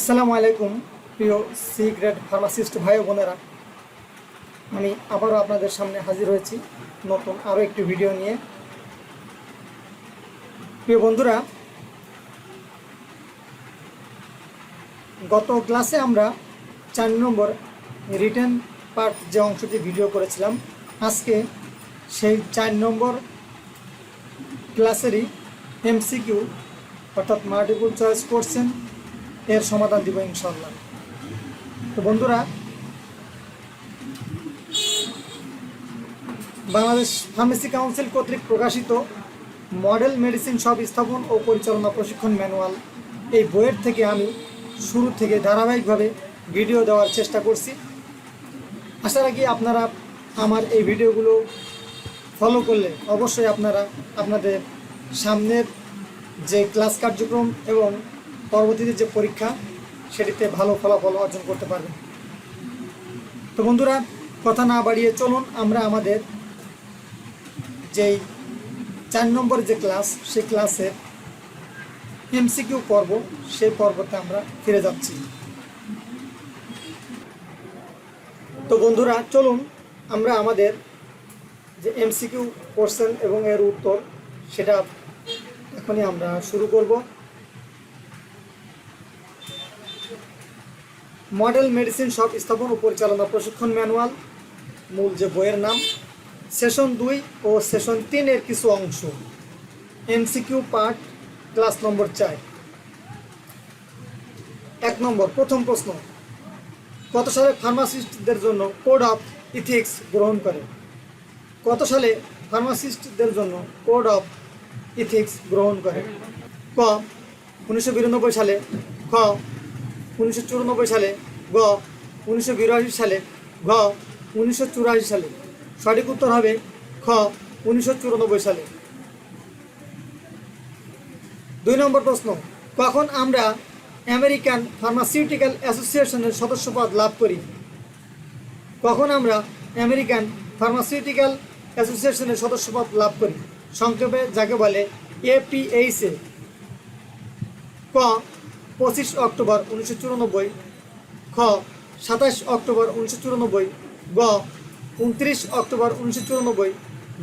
আসসালামু আলাইকুম প্রিয় সি গ্রেড ফার্মাসিস্ট ভাই বোনেরা, আমি আবারও আপনাদের সামনে হাজির হয়েছি নতুন আরও একটি ভিডিও নিয়ে। প্রিয় বন্ধুরা, গত ক্লাসে আমরা 4 নম্বর রিটেন পার্ট যে অংশটি ভিডিও করেছিলাম, আজকে সেই 4 নম্বর ক্লাসেরই MCQ অর্থাৎ মাল্টিপল চয়েস কোশ্চেন এর সমাধান দিব ইনশাআল্লাহ। তো বন্ধুরা, বাংলাদেশ ফার্মেসি কাউন্সিল কর্তৃক প্রকাশিত মডেল মেডিসিন সব স্থাপন ও পরিচালনা প্রশিক্ষণ ম্যানুয়াল এই বইয়ের থেকে আমি শুরু থেকে ধারাবাহিকভাবে ভিডিও দেওয়ার চেষ্টা করছি। আশা রাখি আপনারা আমার এই ভিডিওগুলো ফলো করলে অবশ্যই আপনারা আপনাদের সামনের যে ক্লাস কার্যক্রম এবং পরবর্তীতে যে পরীক্ষা সেটিতে ভালো ফলাফল অর্জন করতে পারবেন। তো বন্ধুরা, কথা না বাড়িয়ে চলুন আমরা আমাদের যেই 4 নম্বর যে ক্লাস, সেই ক্লাসের MCQ পর্ব, সেই পর্বতে আমরা ফিরে যাচ্ছি। তো বন্ধুরা, চলুন আমরা আমাদের যে MCQ কোশ্চেন এবং এর উত্তর সেটা এখনই আমরা শুরু করব। মডেল মেডিসিন সব স্থাপন ও পরিচালনা প্রশিক্ষণ ম্যানুয়াল, মূল যে বইয়ের নাম, সেশন 2 ও সেশন 3 এর কিছু অংশ, MCQ পার্ট, ক্লাস নম্বর 4। 1 নম্বর, প্রথম প্রশ্ন, কত সালে ফার্মাসিস্টদের জন্য কোড অফ ইথিক্স গ্রহণ করে? কত সালে ফার্মাসিস্টদের জন্য কোড অফ ইথিক্স গ্রহণ করে? ক 1992 সালে, খ 1994 সালে, গ 1982 সালে, ঘ 1984 সালে। সঠিক উত্তর হবে খ 1994 সালে। 2 নম্বর প্রশ্ন, কখন আমরা আমেরিকান ফার্মাসিউটিক্যাল অ্যাসোসিয়েশনের সদস্যপদ লাভ করি? কখন আমরা আমেরিকান ফার্মাসিউটিক্যাল অ্যাসোসিয়েশনের সদস্যপদ লাভ করি, সংক্ষেপে যাকে বলে APHA? ক 25 অক্টোবর 1994, খ 27 অক্টোবর 1994, গ 29 অক্টোবর 1994,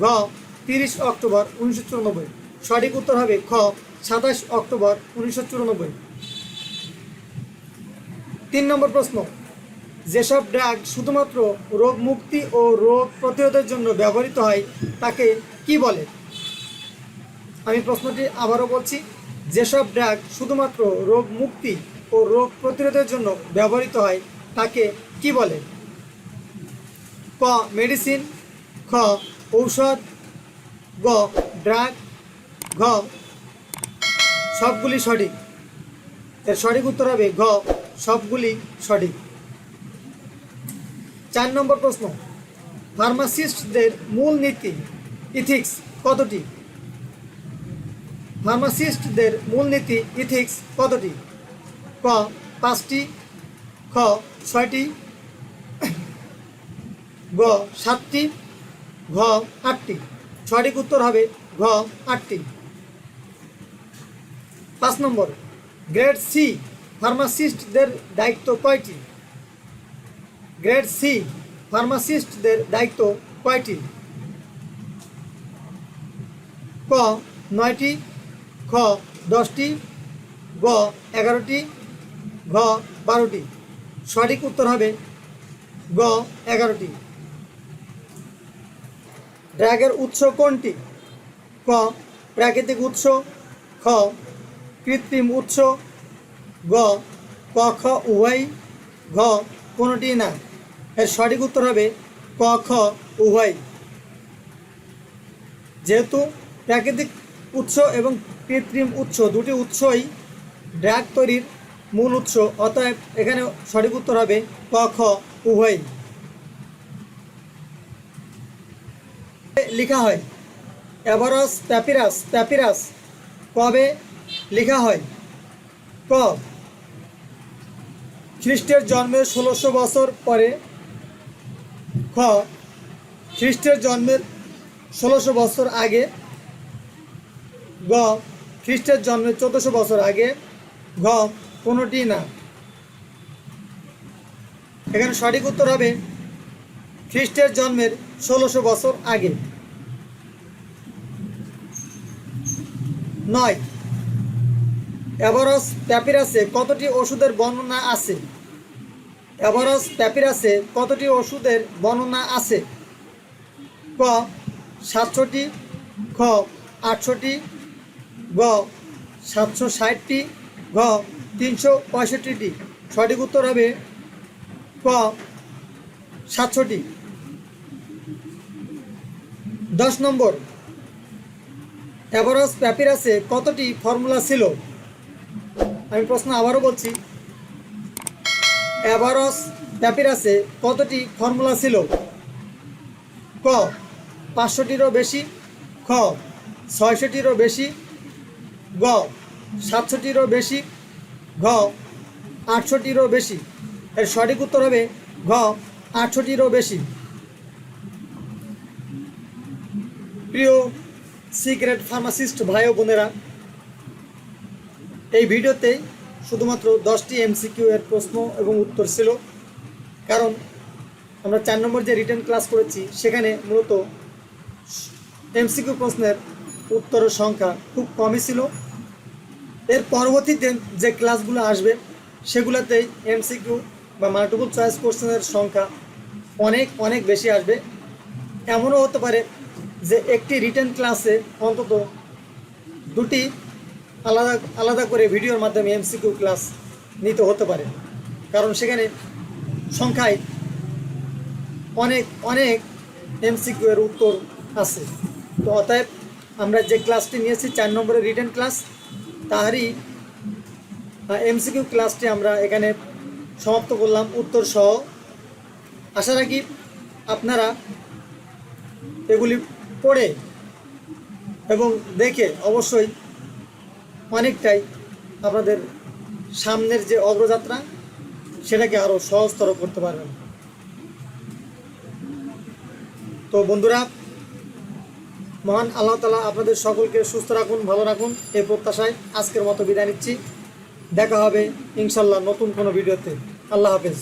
ঘ 30 অক্টোবর 1994। সঠিক উত্তর হবে খ 27 অক্টোবর 1994। 3 নম্বর প্রশ্ন, যেসব ড্রাগ শুধুমাত্র রোগ মুক্তি ও রোগ প্রতিরোধের জন্য ব্যবহৃত হয় তাকে কি বলে? আমি প্রশ্নটি আবারও বলছি, যেসব ড্রাগ শুধুমাত্র রোগ মুক্তি ও রোগ প্রতিরোধের জন্য ব্যবহৃত হয় তাকে কি বলে? ক মেডিসিন, খ ঔষধ, গ ড্রাগ, ঘ সবগুলি সঠিক। এর সঠিক উত্তর হবে ঘ সবগুলি সঠিক। 4 নম্বর প্রশ্ন, ফার্মাসিস্টদের মূল নীতি ইথিক্স কতটি? ফার্মাসিস্টদের মূলনীতি ইথিক্স কতটি? ক 5টি, খ 6টি, গ 7টি, ঘ 8টি। সঠিক উত্তর হবে ঘ 8টি। 5 নম্বর, গ্রেড সি ফার্মাসিস্টদের দায়িত্ব কয়টি? গ্রেড সি ফার্মাসিস্টদের দায়িত্ব কয়টি? ক 9টি, খ 10টি, গ 11টি, ঘ 12টি। সঠিক উত্তর হবে গ 11টি। ড্রাগের উৎস কোনটি? ক প্রাকৃতিক উৎস, খ কৃত্রিম উৎস, গ ক খ উভয়, ঘ কোনোটি না। এর সঠিক উত্তর হবে ক খ উভয়। যেহেতু প্রাকৃতিক উৎস এবং কৃত্রিম উৎস দুটি উৎসই ড্রাগ তৈরির মূল উৎস, অতএব এখানে সঠিক উত্তর হবে ক খ উভয়। লেখা হয় অ্যাভারাস প্যাপিরাস, প্যাপিরাস কবে লেখা হয়? ক খ্রিস্টের জন্মের 1600 বছর পরে, খ খ্রিস্টের জন্মের 1600 বছর আগে, গ খ্রিস্টের জন্মের 1400 বছর আগে, ঘ কোনোটি না। এখানে সঠিক উত্তর হবে খ্রিস্টের জন্মের 1600 বছর আগে। 9, অ্যাভারোস প্যাপিরাসে কতটি ওষুধের বর্ণনা আছে? অ্যাভারোস প্যাপিরাসে কতটি ওষুধের বর্ণনা আছে? ক 700টি, খ 800টি, গ 760টি, ঘ 365টি। সঠিক উত্তর হবে ক 700টি। 10 নম্বর, অ্যাভারোস প্যাপিরাসে কতটি ফর্মুলা ছিল? আমি প্রশ্ন আবারও বলছি, অ্যাভারোস প্যাপিরাসে কতটি ফর্মুলা ছিল? ক 500টিরও বেশি, খ 600টিরও বেশি, গ 700টিরও বেশি, ঘ 800টিরও বেশি। এর সঠিক উত্তর হবে ঘ 800টিরও বেশি। প্রিয় সিক্রেট ফার্মাসিস্ট ভাই ও বোনেরা, এই ভিডিওতে শুধুমাত্র 10টি MCQ এর প্রশ্ন এবং উত্তর ছিল, কারণ আমরা 4 নম্বর যে রিটেন ক্লাস করেছি সেখানে মূলত MCQ প্রশ্নের উত্তরের সংখ্যা খুব কমই ছিল। এর পরবর্তীতে যে ক্লাসগুলো আসবে সেগুলোতেই MCQ বা মাল্টিপল চয়েস কোশ্চেনের সংখ্যা অনেক অনেক বেশি আসবে। এমনও হতে পারে যে একটি রিটেন ক্লাসে অন্তত 2টি আলাদা আলাদা করে ভিডিওর মাধ্যমে MCQ ক্লাস নিতে হতে পারে, কারণ সেখানে সংখ্যায় অনেক অনেক MCQ এর উত্তর আছে। তো অতএব আমরা যে ক্লাসটি নিয়েছি 4 নম্বরের রিটেন ক্লাস, তাহারই MCQ ক্লাসটি আমরা এখানে সমাপ্ত করলাম উত্তর সহ। আশা রাখি আপনারা এগুলি পড়ে এবং দেখে অবশ্যই অনেকটাই আপনাদের সামনের যে অগ্রযাত্রা সেটাকে আরও সহজতর করতে পারবেন। তো বন্ধুরা, মহান আল্লাহ তাআলা আপনাদের সকলকে সুস্থ রাখুন, ভালো রাখুন, এই প্রত্যাশায় আজকের মতো বিদায় নিচ্ছি। দেখা হবে ইনশাল্লাহ নতুন কোনো ভিডিওতে। আল্লাহ হাফেজ।